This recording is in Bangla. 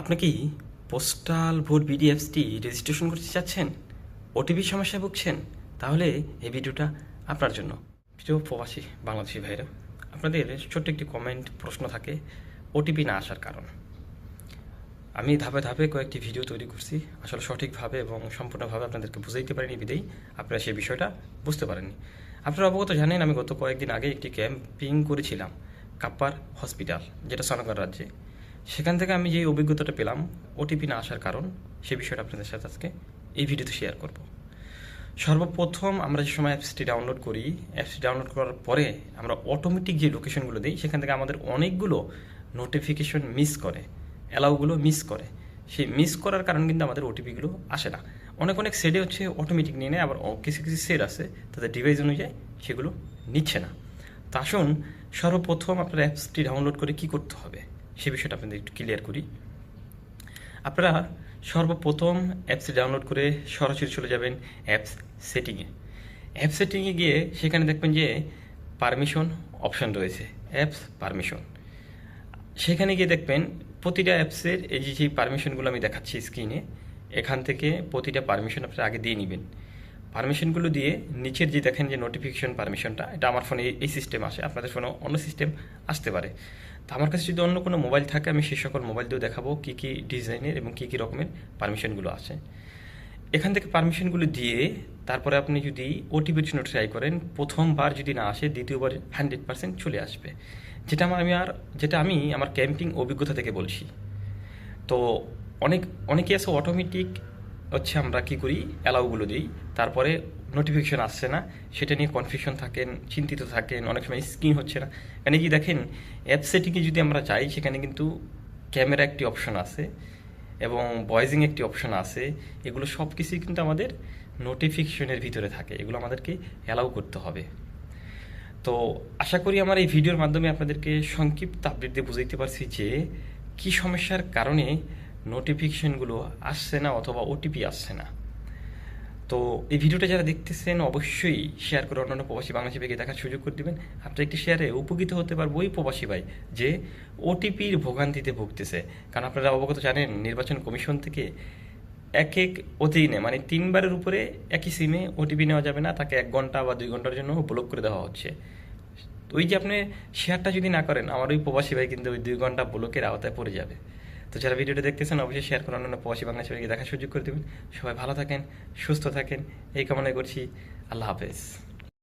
আপনি কি পোস্টাল ভোট বিডিএফসটি রেজিস্ট্রেশন করতে চাচ্ছেন? ওটিপির সমস্যায় ভুগছেন? তাহলে এই ভিডিওটা আপনার জন্য। প্রিয় প্রবাসী বাংলাদেশি ভাইরা, আপনাদের ছোট্ট একটি কমেন্ট প্রশ্ন থাকে ওটিপি না আসার কারণ। আমি ধাপে ধাপে কয়েকটি ভিডিও তৈরি করছি, আসলে সঠিকভাবে এবং সম্পূর্ণভাবে আপনাদেরকে বুঝাইতে পারিনি বিদেই আপনারা সেই বিষয়টা বুঝতে পারেননি। আপনারা অবগত জানেন, আমি গত কয়েকদিন আগে একটি ক্যাম্পিং করেছিলাম কাপ্পার হসপিটাল, যেটা শ্রীনগর রাজ্যে। সেখান থেকে আমি যে অভিজ্ঞতাটা পেলাম ওটিপি না আসার কারণ, সে বিষয়টা আপনাদের সাথে আজকে এই ভিডিওতে শেয়ার করব। সর্বপ্রথম আমরা যে সময় অ্যাপসটি ডাউনলোড করি, অ্যাপসটি ডাউনলোড করার পরে আমরা অটোমেটিক যে লোকেশনগুলো দিই, সেখান থেকে আমাদের অনেকগুলো নোটিফিকেশন মিস করে, অ্যালাউগুলো মিস করে। সেই মিস করার কারণ কিন্তু আমাদের ওটিপিগুলো আসে না। অনেক অনেক সেটে হচ্ছে অটোমেটিক নিয়ে নেয়, আবার কিছু কিছু সেট আছে তাদের ডিভাইস অনুযায়ী সেগুলো নিচ্ছে না। তো আসুন সর্বপ্রথম আপনার অ্যাপসটি ডাউনলোড করে কি করতে হবে সে বিষয়টা আপনাদের একটু ক্লিয়ার করি। আপনারা সর্বপ্রথম অ্যাপসটি ডাউনলোড করে সরাসরি চলে যাবেন অ্যাপস সেটিংয়ে। অ্যাপ সেটিংয়ে গিয়ে সেখানে দেখবেন যে পারমিশন অপশন রয়েছে, অ্যাপস পারমিশন। সেখানে গিয়ে দেখবেন প্রতিটা অ্যাপসের এই যে পারমিশনগুলো আমি দেখাচ্ছি স্ক্রিনে, এখান থেকে প্রতিটা পারমিশন আপনারা আগে দিয়ে নেবেন। পারমিশনগুলো দিয়ে নিচের যে দেখেন যে নোটিফিকেশন পারমিশনটা, এটা আমার ফোনে এই সিস্টেম আসে, আপনাদের ফোনে অন্য সিস্টেম আসতে পারে। তো আমার কাছে যদি অন্য কোনো মোবাইল থাকে আমি সেই সকল মোবাইল দিয়েও দেখাবো কী কী ডিজাইনের এবং কী কী রকমের পারমিশনগুলো আছে। এখান থেকে পারমিশনগুলো দিয়ে তারপরে আপনি যদি ওটিপির জন্য ট্রাই করেন, প্রথমবার যদি না আসে দ্বিতীয়বার 100% চলে আসবে। যেটা আমি আমার ক্যাম্পিং অভিজ্ঞতা থেকে বলছি। তো অনেকেই আছে অটোমেটিক হচ্ছে আমরা কী করি, অ্যালাউগুলো দিই, তারপরে নোটিফিকেশন আসছে না, সেটা নিয়ে কনফিউশন থাকেন, চিন্তিত থাকেন, অনেক সময় স্ক্রিন হচ্ছে না। এখানে কি দেখেন অ্যাপ সেটিংয়ে যদি আমরা যাই, সেখানে কিন্তু ক্যামেরা একটি অপশন আছে এবং ভয়েসিং একটি অপশন আছে। এগুলো সব কিছুই কিন্তু আমাদের নোটিফিকেশনের ভিতরে থাকে, এগুলো আমাদেরকে অ্যালাউ করতে হবে। তো আশা করি আমার এই ভিডিওর মাধ্যমে আপনাদেরকে সংক্ষিপ্ত আপডেট দিয়ে বুঝাইতে পারছি যে কী সমস্যার কারণে নোটিফিকেশনগুলো আসছে না অথবা ওটিপি আসছে না। তো এই ভিডিওটা যারা দেখতেছেন অবশ্যই শেয়ার করে অন্যান্য প্রবাসী বাংলাদেশি ভাইকে দেখার সুযোগ করে দেবেন। আপনার একটি শেয়ারে উপকৃত হতে পারবো ওই প্রবাসী ভাই যে ওটিপির ভোগান্তিতে ভুগতেছে। কারণ আপনারা অবগত জানেন, নির্বাচন কমিশন থেকে এক এক অধীনে মানে 3বারের উপরে একই সিমে ওটিপি নেওয়া যাবে না, তাকে 1 ঘন্টা বা 2 ঘন্টার জন্য ব্লক করে দেওয়া হচ্ছে। তো ওই যে আপনি শেয়ারটা যদি না করেন, আমার ওই প্রবাসী ভাই কিন্তু ওই 2 ঘন্টা ব্লকের আওতায় পড়ে যাবে। তো যারা ভিডিওটা দেখতেছেন অবশ্যই শেয়ার করে অন্যান্য প্রবাসী বাংলাদেশি ভাইকে দেখার সুযোগ করে দেবেন। সবাই ভালো থাকেন, সুস্থ থাকেন, এই কামনাই করছি। আল্লাহ হাফেজ।